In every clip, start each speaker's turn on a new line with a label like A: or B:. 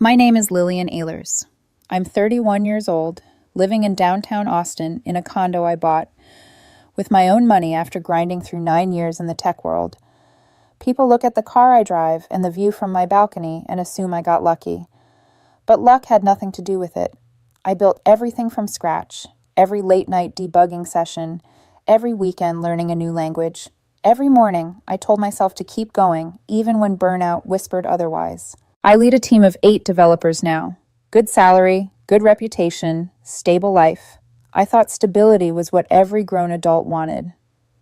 A: My name is Lillian Ehlers. I'm 31 years old, living in downtown Austin in a condo I bought with my own money after grinding through 9 years in the tech world. People look at the car I drive and the view from my balcony and assume I got lucky. But luck had nothing to do with it. I built everything from scratch, every late-night debugging session, every weekend learning a new language. Every morning, I told myself to keep going, even when burnout whispered otherwise. I lead a team of 8 developers now. Good salary, good reputation, stable life. I thought stability was what every grown adult wanted.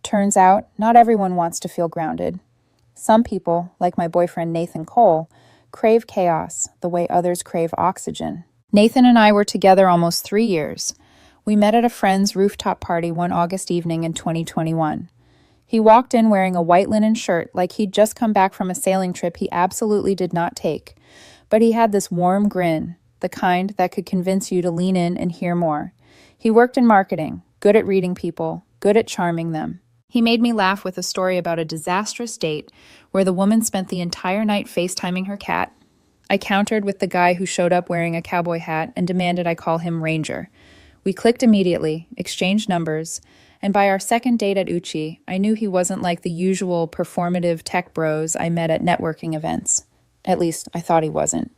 A: Turns out, not everyone wants to feel grounded. Some people, like my boyfriend Nathan Cole, crave chaos the way others crave oxygen. Nathan and I were together almost 3 years. We met at a friend's rooftop party one August evening in 2021. He walked in wearing a white linen shirt like he'd just come back from a sailing trip he absolutely did not take. But he had this warm grin, the kind that could convince you to lean in and hear more. He worked in marketing, good at reading people, good at charming them. He made me laugh with a story about a disastrous date where the woman spent the entire night FaceTiming her cat. I countered with the guy who showed up wearing a cowboy hat and demanded I call him Ranger. We clicked immediately, exchanged numbers, and by our second date at Uchi, I knew he wasn't like the usual performative tech bros I met at networking events. At least, I thought he wasn't.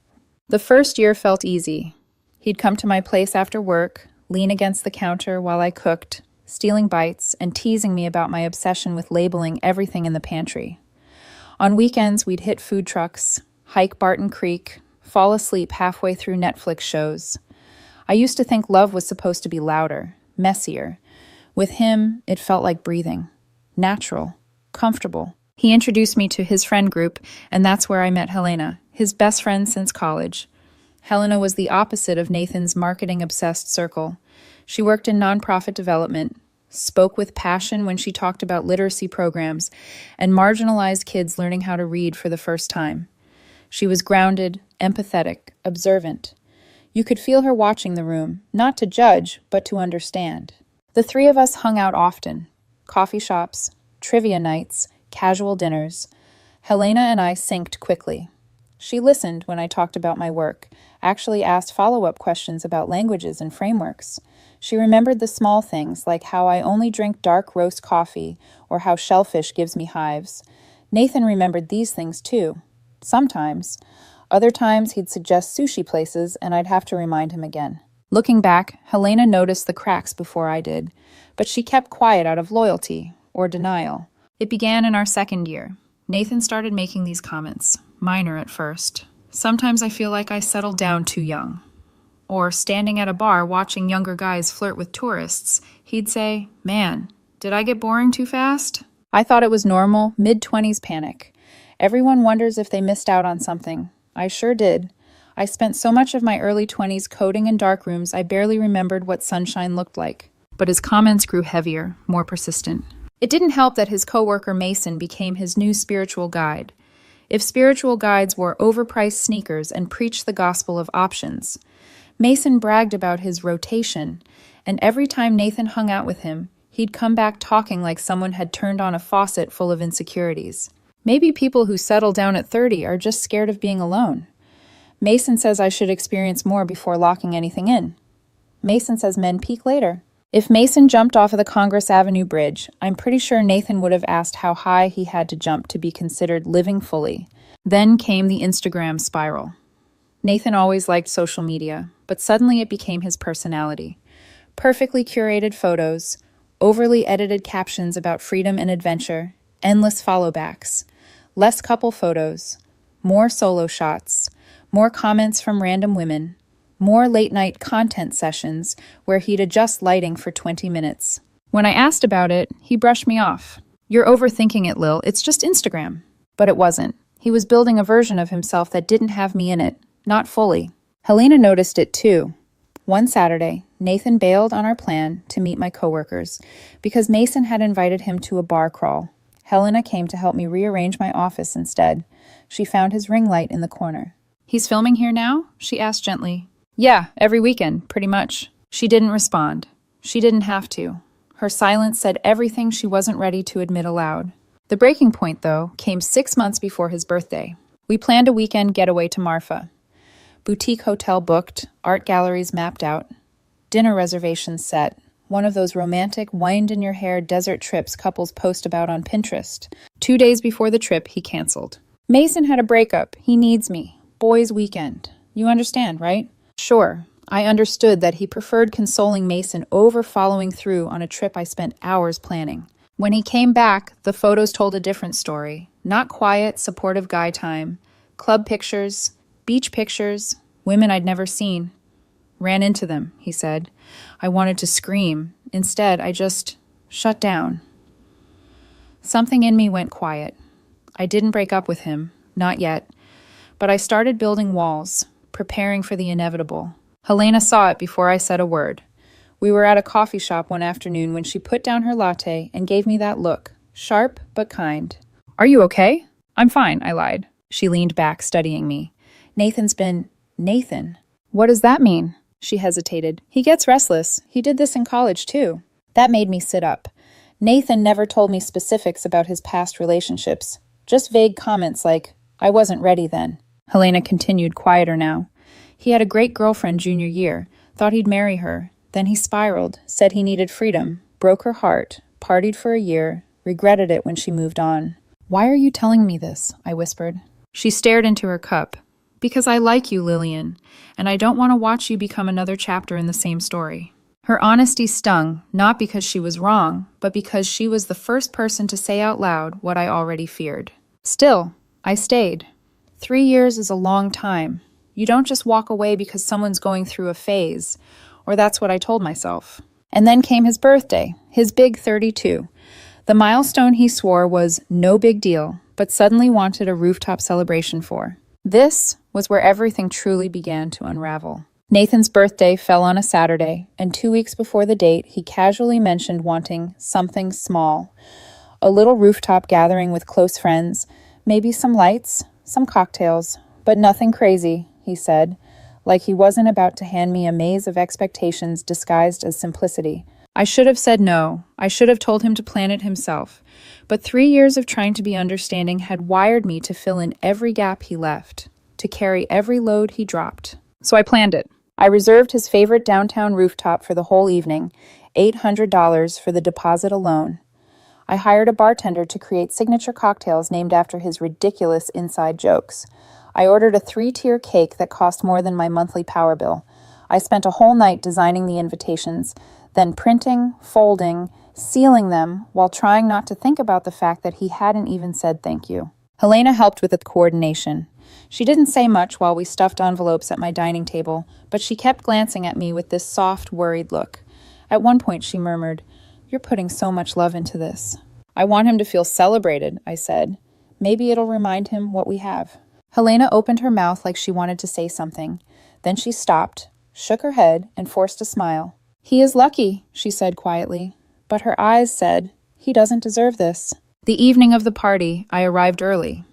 A: The first year felt easy. He'd come to my place after work, lean against the counter while I cooked, stealing bites and teasing me about my obsession with labeling everything in the pantry. On weekends, we'd hit food trucks, hike Barton Creek, fall asleep halfway through Netflix shows. I used to think love was supposed to be louder, messier. With him, it felt like breathing. Natural. Comfortable. He introduced me to his friend group, and that's where I met Helena, his best friend since college. Helena was the opposite of Nathan's marketing-obsessed circle. She worked in nonprofit development, spoke with passion when she talked about literacy programs, and marginalized kids learning how to read for the first time. She was grounded, empathetic, observant. You could feel her watching the room, not to judge, but to understand. The 3 of us hung out often. Coffee shops, trivia nights, casual dinners. Helena and I synced quickly. She listened when I talked about my work, actually asked follow-up questions about languages and frameworks. She remembered the small things, like how I only drink dark roast coffee or how shellfish gives me hives. Nathan remembered these things too. Sometimes. Other times he'd suggest sushi places and I'd have to remind him again. Looking back, Helena noticed the cracks before I did, but she kept quiet out of loyalty or denial. It began in our second year. Nathan started making these comments, minor at first. Sometimes I feel like I settled down too young. Or standing at a bar watching younger guys flirt with tourists, he'd say, "Man, did I get boring too fast?" I thought it was normal, mid-20s panic. Everyone wonders if they missed out on something. I sure did. I spent so much of my early 20s coding in dark rooms I barely remembered what sunshine looked like. But his comments grew heavier, more persistent. It didn't help that his coworker Mason became his new spiritual guide. If spiritual guides wore overpriced sneakers and preached the gospel of options, Mason bragged about his rotation, and every time Nathan hung out with him, he'd come back talking like someone had turned on a faucet full of insecurities. Maybe people who settle down at 30 are just scared of being alone. Mason says I should experience more before locking anything in. Mason says men peak later. If Mason jumped off of the Congress Avenue Bridge, I'm pretty sure Nathan would have asked how high he had to jump to be considered living fully. Then came the Instagram spiral. Nathan always liked social media, but suddenly it became his personality. Perfectly curated photos, overly edited captions about freedom and adventure, endless follow-backs, less couple photos, more solo shots, more comments from random women, more late-night content sessions where he'd adjust lighting for 20 minutes. When I asked about it, he brushed me off. "You're overthinking it, Lil. It's just Instagram." But it wasn't. He was building a version of himself that didn't have me in it. Not fully. Helena noticed it too. One Saturday, Nathan bailed on our plan to meet my coworkers because Mason had invited him to a bar crawl. Helena came to help me rearrange my office instead. She found his ring light in the corner. "He's filming here now?" she asked gently. "Yeah, every weekend, pretty much." She didn't respond. She didn't have to. Her silence said everything she wasn't ready to admit aloud. The breaking point, though, came 6 months before his birthday. We planned a weekend getaway to Marfa. Boutique hotel booked, art galleries mapped out, dinner reservations set, one of those romantic, wind-in-your-hair desert trips couples post about on Pinterest. 2 days before the trip, he canceled. Mason had a breakup. He needs me. Boys' weekend. You understand, right? Sure. I understood that he preferred consoling Mason over following through on a trip I spent hours planning. When he came back, the photos told a different story. Not quiet, supportive guy time. Club pictures, beach pictures, women I'd never seen. Ran into them, he said. I wanted to scream. Instead, I just shut down. Something in me went quiet. I didn't break up with him, not yet, but I started building walls, preparing for the inevitable. Helena saw it before I said a word. We were at a coffee shop one afternoon when she put down her latte and gave me that look, sharp but kind. Are you okay? I'm fine, I lied. She leaned back, studying me. Nathan? What does that mean? She hesitated. He gets restless. He did this in college, too. That made me sit up. Nathan never told me specifics about his past relationships. Just vague comments like, I wasn't ready then. Helena continued, quieter now. He had a great girlfriend junior year, thought he'd marry her. Then he spiraled, said he needed freedom, broke her heart, partied for a year, regretted it when she moved on. Why are you telling me this? I whispered. She stared into her cup. Because I like you, Lillian, and I don't want to watch you become another chapter in the same story. Her honesty stung, not because she was wrong, but because she was the first person to say out loud what I already feared. Still, I stayed. 3 years is a long time. You don't just walk away because someone's going through a phase, or that's what I told myself. And then came his birthday, his big 32. The milestone he swore was no big deal, but suddenly wanted a rooftop celebration for. This was where everything truly began to unravel. Nathan's birthday fell on a Saturday, and 2 weeks before the date, he casually mentioned wanting something small. A little rooftop gathering with close friends, maybe some lights, some cocktails, but nothing crazy, he said, like he wasn't about to hand me a maze of expectations disguised as simplicity. I should have said no. I should have told him to plan it himself. But 3 years of trying to be understanding had wired me to fill in every gap he left, to carry every load he dropped. So I planned it. I reserved his favorite downtown rooftop for the whole evening, $800 for the deposit alone. I hired a bartender to create signature cocktails named after his ridiculous inside jokes. I ordered a 3-tier cake that cost more than my monthly power bill. I spent a whole night designing the invitations, then printing, folding, sealing them while trying not to think about the fact that he hadn't even said thank you. Helena helped with the coordination. She didn't say much while we stuffed envelopes at my dining table, but she kept glancing at me with this soft, worried look. At one point she murmured, "You're putting so much love into this." "I want him to feel celebrated," I said. "Maybe it'll remind him what we have." Helena opened her mouth like she wanted to say something. Then she stopped, shook her head, and forced a smile. "He is lucky," she said quietly, but her eyes said, "He doesn't deserve this." The evening of the party, I arrived early,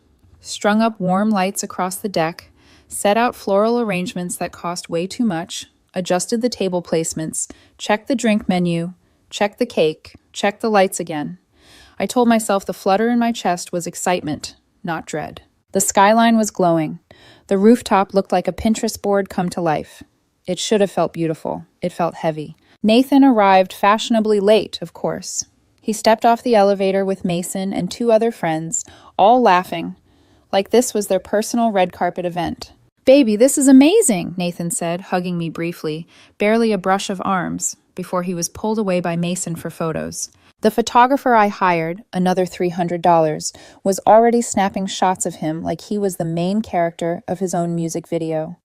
A: strung up warm lights across the deck, set out floral arrangements that cost way too much, adjusted the table placements, checked the drink menu, checked the cake, checked the lights again. I told myself the flutter in my chest was excitement, not dread. The skyline was glowing. The rooftop looked like a Pinterest board come to life. It should have felt beautiful. It felt heavy. Nathan arrived fashionably late, of course. He stepped off the elevator with Mason and 2 other friends, all laughing, like this was their personal red carpet event. "Baby, this is amazing," Nathan said, hugging me briefly, barely a brush of arms, before he was pulled away by Mason for photos. The photographer I hired, another $300, was already snapping shots of him like he was the main character of his own music video.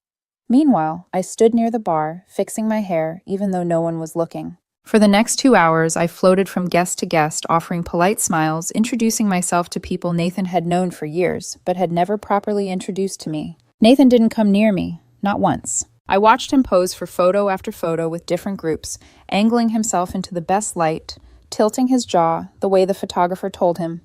A: Meanwhile, I stood near the bar, fixing my hair, even though no one was looking. For the next 2 hours, I floated from guest to guest, offering polite smiles, introducing myself to people Nathan had known for years, but had never properly introduced to me. Nathan didn't come near me, not once. I watched him pose for photo after photo with different groups, angling himself into the best light, tilting his jaw the way the photographer told him.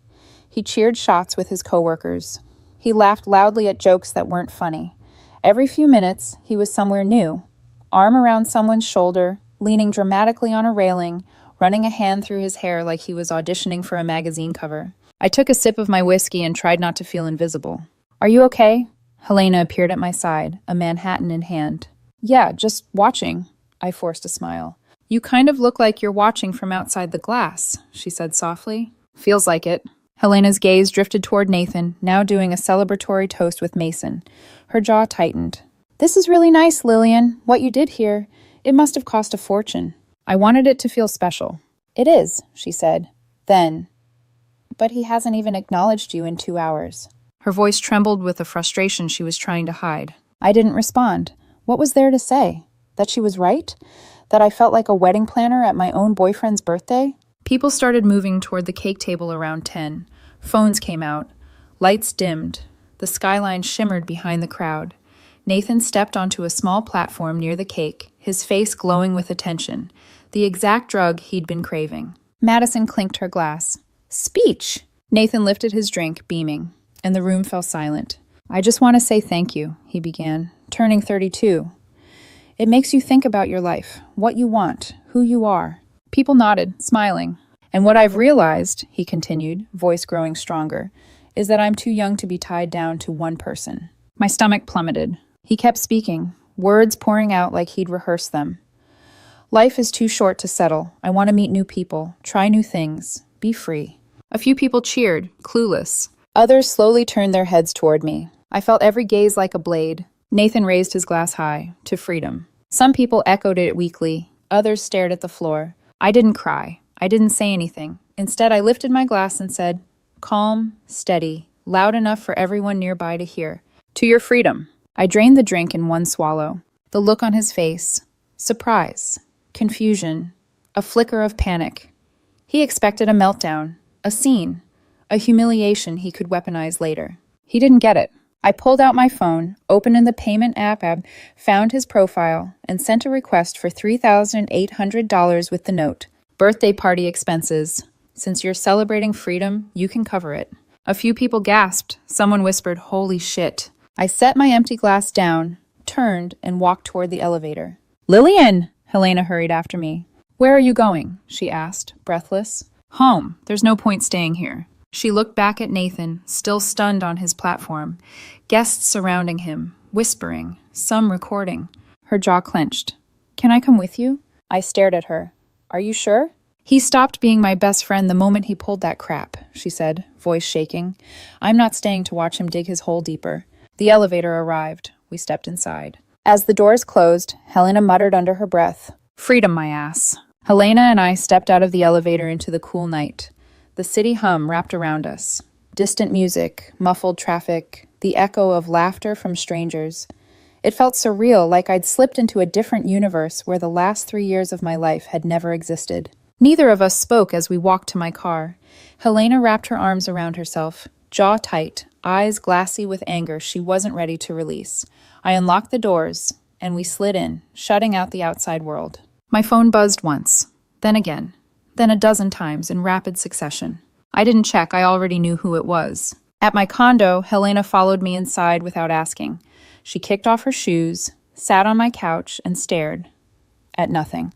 A: He cheered shots with his coworkers. He laughed loudly at jokes that weren't funny. Every few minutes, he was somewhere new, arm around someone's shoulder, leaning dramatically on a railing, running a hand through his hair like he was auditioning for a magazine cover. I took a sip of my whiskey and tried not to feel invisible. "Are you okay?" Helena appeared at my side, a Manhattan in hand. Yeah, just watching. I forced a smile. You kind of look like you're watching from outside the glass, she said softly. Feels like it. Helena's gaze drifted toward Nathan, now doing a celebratory toast with Mason. Her jaw tightened. This is really nice, Lillian. What you did here. It must have cost a fortune. I wanted it to feel special. It is, she said. Then. But he hasn't even acknowledged you in 2 hours. Her voice trembled with the frustration she was trying to hide. I didn't respond. What was there to say? That she was right? That I felt like a wedding planner at my own boyfriend's birthday? People started moving toward the cake table around 10. Phones came out. Lights dimmed. The skyline shimmered behind the crowd. Nathan stepped onto a small platform near the cake, his face glowing with attention, the exact drug he'd been craving. Madison clinked her glass. Speech! Nathan lifted his drink, beaming, and the room fell silent. I just want to say thank you, he began, turning 32. It makes you think about your life, what you want, who you are. People nodded, smiling. And what I've realized, he continued, voice growing stronger, is that I'm too young to be tied down to one person. My stomach plummeted. He kept speaking, words pouring out like he'd rehearsed them. Life is too short to settle. I want to meet new people, try new things, be free. A few people cheered, clueless. Others slowly turned their heads toward me. I felt every gaze like a blade. Nathan raised his glass high, to freedom. Some people echoed it weakly. Others stared at the floor. I didn't cry. I didn't say anything. Instead, I lifted my glass and said, calm, steady, loud enough for everyone nearby to hear. To your freedom. I drained the drink in one swallow. The look on his face. Surprise. Confusion. A flicker of panic. He expected a meltdown. A scene. A humiliation he could weaponize later. He didn't get it. I pulled out my phone, opened the payment app, found his profile, and sent a request for $3,800 with the note. Birthday party expenses. Since you're celebrating freedom, you can cover it. A few people gasped. Someone whispered, holy shit. I set my empty glass down, turned, and walked toward the elevator. Lillian! Helena hurried after me. Where are you going? She asked, breathless. Home. There's no point staying here. She looked back at Nathan, still stunned on his platform. Guests surrounding him, whispering, some recording. Her jaw clenched. Can I come with you? I stared at her. Are you sure? He stopped being my best friend the moment he pulled that crap, she said, voice shaking. I'm not staying to watch him dig his hole deeper. The elevator arrived. We stepped inside. As the doors closed, Helena muttered under her breath, freedom, my ass. Helena and I stepped out of the elevator into the cool night. The city hum wrapped around us. Distant music, muffled traffic, the echo of laughter from strangers. It felt surreal, like I'd slipped into a different universe where the last 3 years of my life had never existed. Neither of us spoke as we walked to my car. Helena wrapped her arms around herself, jaw tight, eyes glassy with anger she wasn't ready to release. I unlocked the doors, and we slid in, shutting out the outside world. My phone buzzed once, then again, then a dozen times in rapid succession. I didn't check, I already knew who it was. At my condo, Helena followed me inside without asking. She kicked off her shoes, sat on my couch, and stared at nothing.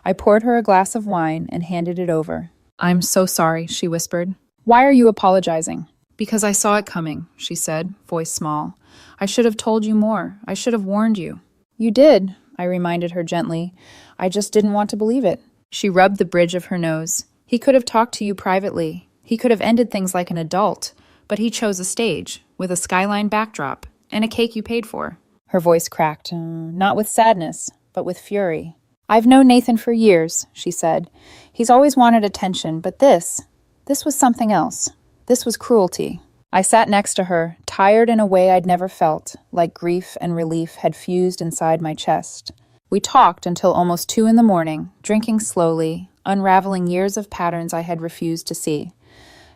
A: I poured her a glass of wine and handed it over. I'm so sorry, she whispered. Why are you apologizing? Because I saw it coming, she said, voice small. I should have told you more. I should have warned you. You did, I reminded her gently. I just didn't want to believe it. She rubbed the bridge of her nose. He could have talked to you privately. He could have ended things like an adult. But he chose a stage, with a skyline backdrop, and a cake you paid for. Her voice cracked, not with sadness, but with fury. I've known Nathan for years, she said. He's always wanted attention, but this was something else. This was cruelty. I sat next to her, tired in a way I'd never felt, like grief and relief had fused inside my chest. We talked until almost 2 a.m, drinking slowly, unraveling years of patterns I had refused to see.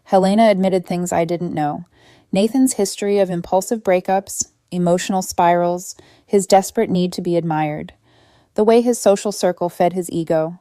A: Helena admitted things I didn't know. Nathan's history of impulsive breakups, emotional spirals, his desperate need to be admired. The way his social circle fed his ego,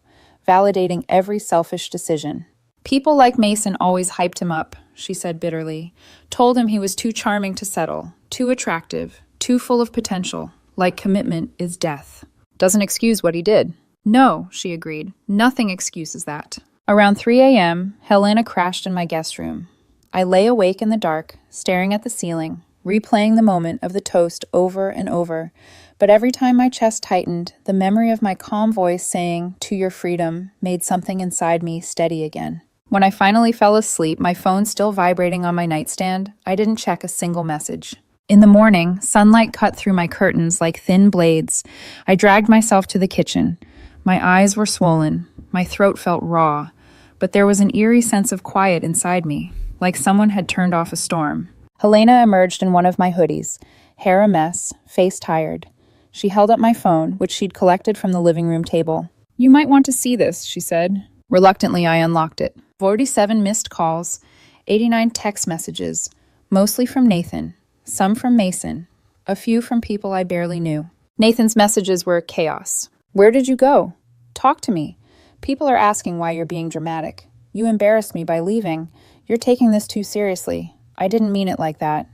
A: validating every selfish decision. People like Mason always hyped him up, she said bitterly. Told him he was too charming to settle, too attractive, too full of potential, like commitment is death. Doesn't excuse what he did. No, she agreed. Nothing excuses that. Around 3 a.m., Helena crashed in my guest room. I lay awake in the dark, staring at the ceiling, replaying the moment of the toast over and over. But every time my chest tightened, the memory of my calm voice saying, "To your freedom," made something inside me steady again. When I finally fell asleep, my phone still vibrating on my nightstand, I didn't check a single message. In the morning, sunlight cut through my curtains like thin blades. I dragged myself to the kitchen. My eyes were swollen. My throat felt raw. But there was an eerie sense of quiet inside me, like someone had turned off a storm. Helena emerged in one of my hoodies, hair a mess, face tired. She held up my phone, which she'd collected from the living room table. "You might want to see this," she said. Reluctantly, I unlocked it. 47 missed calls, 89 text messages, mostly from Nathan, some from Mason, a few from people I barely knew. Nathan's messages were chaos. "Where did you go? Talk to me. People are asking why you're being dramatic. You embarrassed me by leaving. You're taking this too seriously. I didn't mean it like that.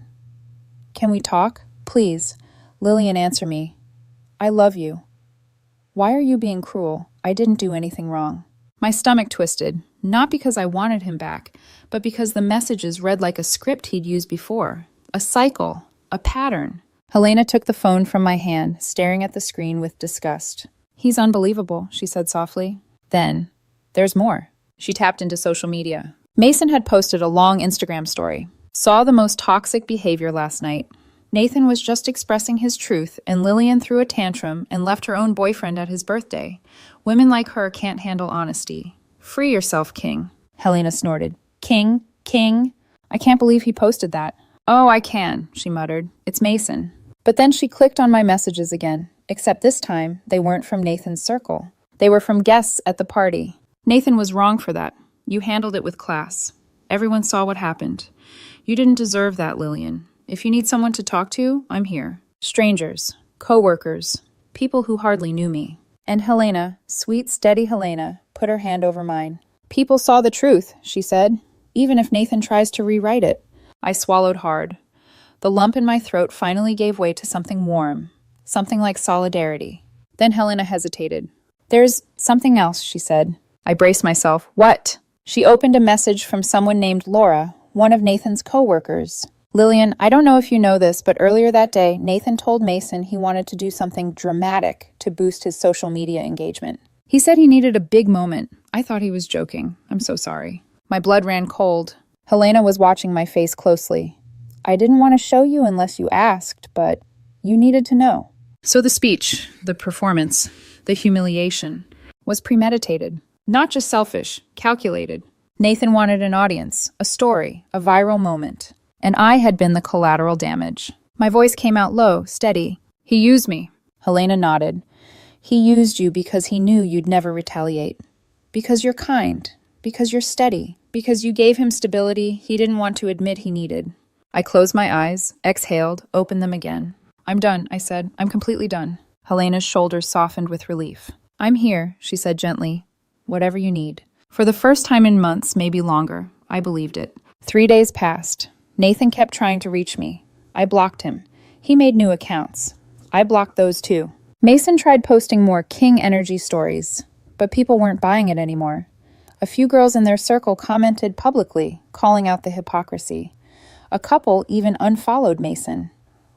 A: Can we talk? Please. Lillian, answer me. I love you. Why are you being cruel? I didn't do anything wrong." My stomach twisted, not because I wanted him back, but because the messages read like a script he'd used before. A cycle. A pattern. Helena took the phone from my hand, staring at the screen with disgust. "He's unbelievable," she said softly. Then, "There's more." She tapped into social media. Mason had posted a long Instagram story. "Saw the most toxic behavior last night. Nathan was just expressing his truth, and Lillian threw a tantrum and left her own boyfriend at his birthday. Women like her can't handle honesty. Free yourself, King." Helena snorted. "King? King? I can't believe he posted that." "Oh, I can," she muttered. "It's Mason." But then she clicked on my messages again, except this time they weren't from Nathan's circle. They were from guests at the party. "Nathan was wrong for that. You handled it with class. Everyone saw what happened. You didn't deserve that, Lillian. If you need someone to talk to, I'm here. Strangers, co-workers, people who hardly knew me." And Helena, sweet, steady Helena, put her hand over mine. "People saw the truth," she said, "even if Nathan tries to rewrite it." I swallowed hard. The lump in my throat finally gave way to something warm, something like solidarity. Then Helena hesitated. "There's something else," she said. I braced myself. "What?" She opened a message from someone named Laura, one of Nathan's co-workers. "Lillian, I don't know if you know this, but earlier that day, Nathan told Mason he wanted to do something dramatic to boost his social media engagement. He said he needed a big moment. I thought he was joking. I'm so sorry." My blood ran cold. Helena was watching my face closely. "I didn't want to show you unless you asked, but you needed to know." So the speech, the performance, the humiliation was premeditated. Not just selfish, calculated. Nathan wanted an audience, a story, a viral moment. And I had been the collateral damage. My voice came out low, steady. "He used me." Helena nodded. "He used you because he knew you'd never retaliate. Because you're kind. Because you're steady. Because you gave him stability he didn't want to admit he needed." I closed my eyes, exhaled, opened them again. "I'm done," I said. "I'm completely done." Helena's shoulders softened with relief. "I'm here," she said gently. "Whatever you need." For the first time in months, maybe longer, I believed it. 3 days passed. Nathan kept trying to reach me. I blocked him. He made new accounts. I blocked those too. Mason tried posting more King energy stories, but people weren't buying it anymore. A few girls in their circle commented publicly, calling out the hypocrisy. A couple even unfollowed Mason.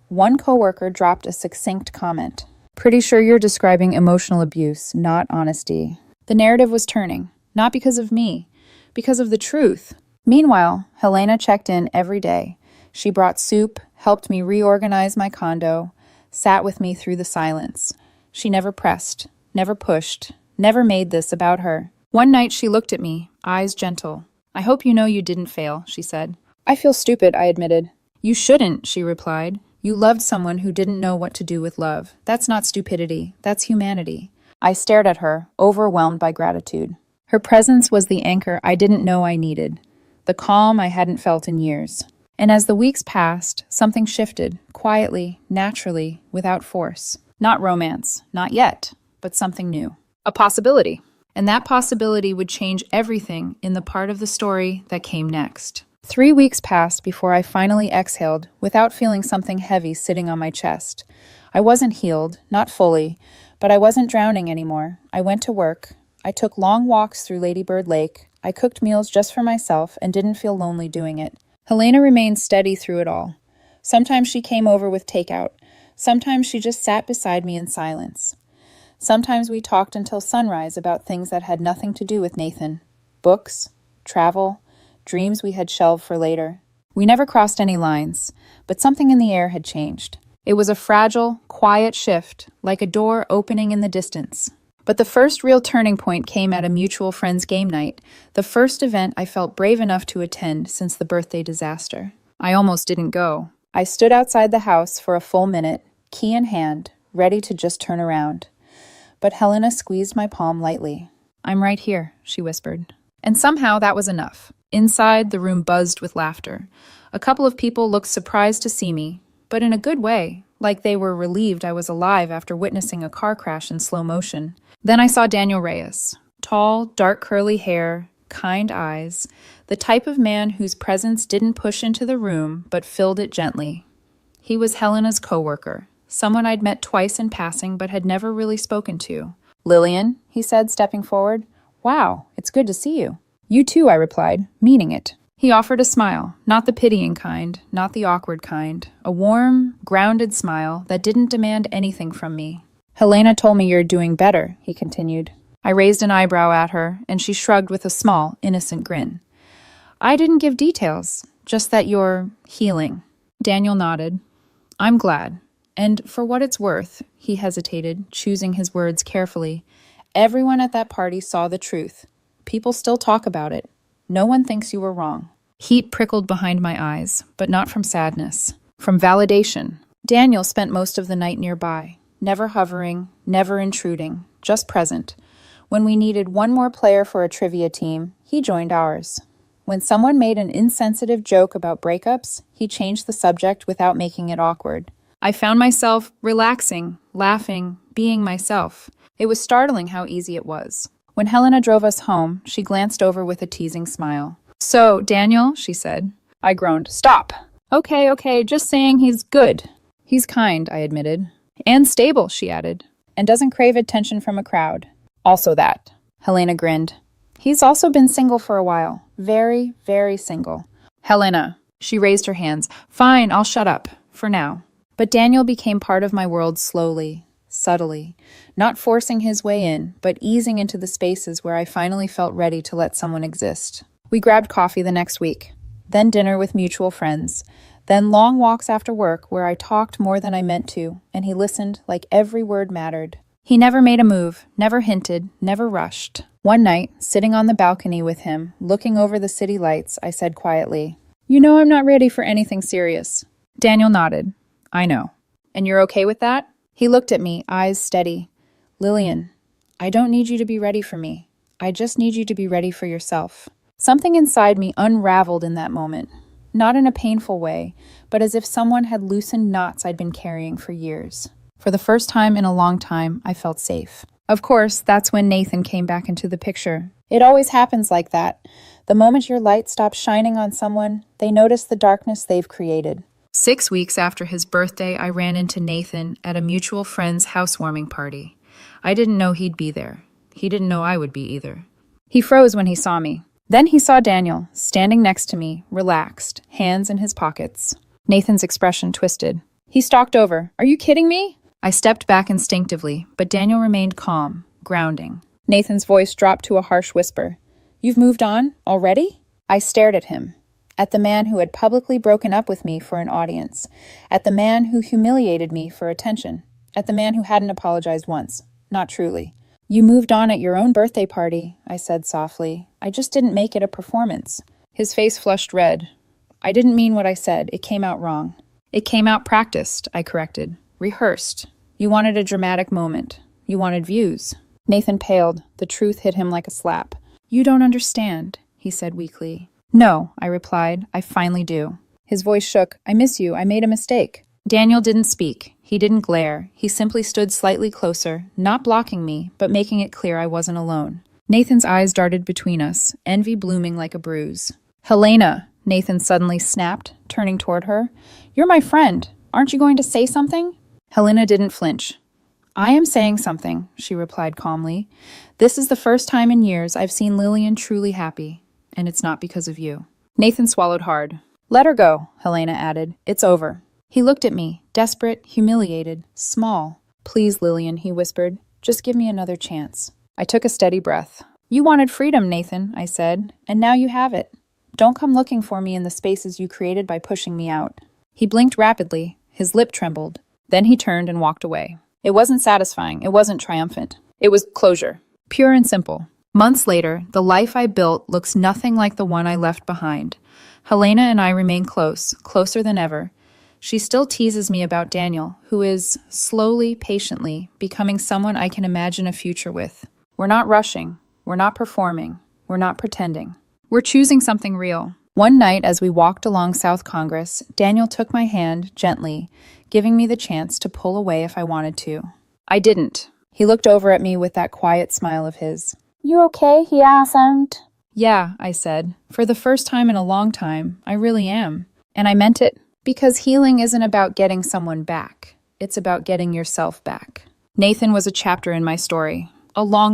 A: One coworker dropped a succinct comment. "Pretty sure you're describing emotional abuse, not honesty." The narrative was turning, not because of me, because of the truth. Meanwhile, Helena checked in every day. She brought soup, helped me reorganize my condo, sat with me through the silence. She never pressed, never pushed, never made this about her. One night she looked at me, eyes gentle. "I hope you know you didn't fail," she said. "I feel stupid," I admitted. "You shouldn't," she replied. "You loved someone who didn't know what to do with love. That's not stupidity, that's humanity." I stared at her, overwhelmed by gratitude. Her presence was the anchor I didn't know I needed. The calm I hadn't felt in years. And as the weeks passed, something shifted, quietly, naturally, without force. Not romance, not yet, but something new. A possibility. And that possibility would change everything in the part of the story that came next. 3 weeks passed before I finally exhaled without feeling something heavy sitting on my chest. I wasn't healed, not fully, but I wasn't drowning anymore. I went to work. I took long walks through Lady Bird Lake. I cooked meals just for myself and didn't feel lonely doing it. Helena remained steady through it all. Sometimes she came over with takeout. Sometimes she just sat beside me in silence. Sometimes we talked until sunrise about things that had nothing to do with Nathan. Books, travel, dreams we had shelved for later. We never crossed any lines, but something in the air had changed. It was a fragile, quiet shift, like a door opening in the distance. But the first real turning point came at a mutual friend's game night, the first event I felt brave enough to attend since the birthday disaster. I almost didn't go. I stood outside the house for a full minute, key in hand, ready to just turn around. But Helena squeezed my palm lightly. "I'm right here," she whispered. And somehow that was enough. Inside, the room buzzed with laughter. A couple of people looked surprised to see me, but in a good way, like they were relieved I was alive after witnessing a car crash in slow motion. Then I saw Daniel Reyes. Tall, dark curly hair, kind eyes, the type of man whose presence didn't push into the room, but filled it gently. He was Helena's coworker, someone I'd met twice in passing but had never really spoken to. "Lillian," he said, stepping forward. "Wow, it's good to see you." "You too," I replied, meaning it. He offered a smile, not the pitying kind, not the awkward kind, a warm, grounded smile that didn't demand anything from me. "Helena told me you're doing better," he continued. I raised an eyebrow at her, and she shrugged with a small, innocent grin. "I didn't give details, just that you're healing." Daniel nodded. "I'm glad. And for what it's worth," he hesitated, choosing his words carefully, "everyone at that party saw the truth. People still talk about it. No one thinks you were wrong." Heat prickled behind my eyes, but not from sadness, from validation. Daniel spent most of the night nearby, never hovering, never intruding, just present. When we needed one more player for a trivia team, he joined ours. When someone made an insensitive joke about breakups, he changed the subject without making it awkward. I found myself relaxing, laughing, being myself. It was startling how easy it was. When Helena drove us home, she glanced over with a teasing smile. "So, Daniel," she said. I groaned. "Stop!" Okay, just saying he's good." "He's kind," I admitted. "And stable," she added. "And doesn't crave attention from a crowd." "Also that." Helena grinned. "He's also been single for a while. Very, very single." "Helena." She raised her hands. "Fine, I'll shut up. For now." But Daniel became part of my world slowly, subtly, not forcing his way in, but easing into the spaces where I finally felt ready to let someone exist. We grabbed coffee the next week, then dinner with mutual friends, then long walks after work where I talked more than I meant to, and he listened like every word mattered. He never made a move, never hinted, never rushed. One night, sitting on the balcony with him, looking over the city lights, I said quietly, "You know I'm not ready for anything serious." Daniel nodded. "I know." "And you're okay with that?" He looked at me, eyes steady. "Lillian, I don't need you to be ready for me. I just need you to be ready for yourself." Something inside me unraveled in that moment. Not in a painful way, but as if someone had loosened knots I'd been carrying for years. For the first time in a long time, I felt safe. Of course, that's when Nathan came back into the picture. It always happens like that. The moment your light stops shining on someone, they notice the darkness they've created. 6 weeks after his birthday, I ran into Nathan at a mutual friend's housewarming party. I didn't know he'd be there. He didn't know I would be either. He froze when he saw me. Then he saw Daniel, standing next to me, relaxed, hands in his pockets. Nathan's expression twisted. He stalked over. "Are you kidding me?" I stepped back instinctively, but Daniel remained calm, grounding. Nathan's voice dropped to a harsh whisper. "You've moved on? Already?" I stared at him. At the man who had publicly broken up with me for an audience. At the man who humiliated me for attention. At the man who hadn't apologized once. Not truly. "You moved on at your own birthday party," I said softly. "I just didn't make it a performance." His face flushed red. "I didn't mean what I said. It came out wrong." "It came out practiced," I corrected. "Rehearsed. You wanted a dramatic moment. You wanted views." Nathan paled. The truth hit him like a slap. "You don't understand," he said weakly. "No," I replied. "I finally do." His voice shook. "I miss you. I made a mistake." Daniel didn't speak. He didn't glare. He simply stood slightly closer, not blocking me, but making it clear I wasn't alone. Nathan's eyes darted between us, envy blooming like a bruise. "Helena," Nathan suddenly snapped, turning toward her. "You're my friend. Aren't you going to say something?" Helena didn't flinch. "I am saying something," she replied calmly. "This is the first time in years I've seen Lillian truly happy, and it's not because of you." Nathan swallowed hard. "Let her go," Helena added. "It's over." He looked at me, desperate, humiliated, small. "Please, Lillian," he whispered. "Just give me another chance." I took a steady breath. "You wanted freedom, Nathan," I said, "and now you have it. Don't come looking for me in the spaces you created by pushing me out." He blinked rapidly. His lip trembled. Then he turned and walked away. It wasn't satisfying. It wasn't triumphant. It was closure. Pure and simple. Months later, the life I built looks nothing like the one I left behind. Helena and I remain close, closer than ever. She still teases me about Daniel, who is, slowly, patiently, becoming someone I can imagine a future with. We're not rushing. We're not performing. We're not pretending. We're choosing something real. One night, as we walked along South Congress, Daniel took my hand, gently, giving me the chance to pull away if I wanted to. I didn't. He looked over at me with that quiet smile of his.
B: "You okay?" he asked.
A: "Yeah," I said. "For the first time in a long time, I really am." And I meant it. Because healing isn't about getting someone back. It's about getting yourself back. Nathan was a chapter in my story. A long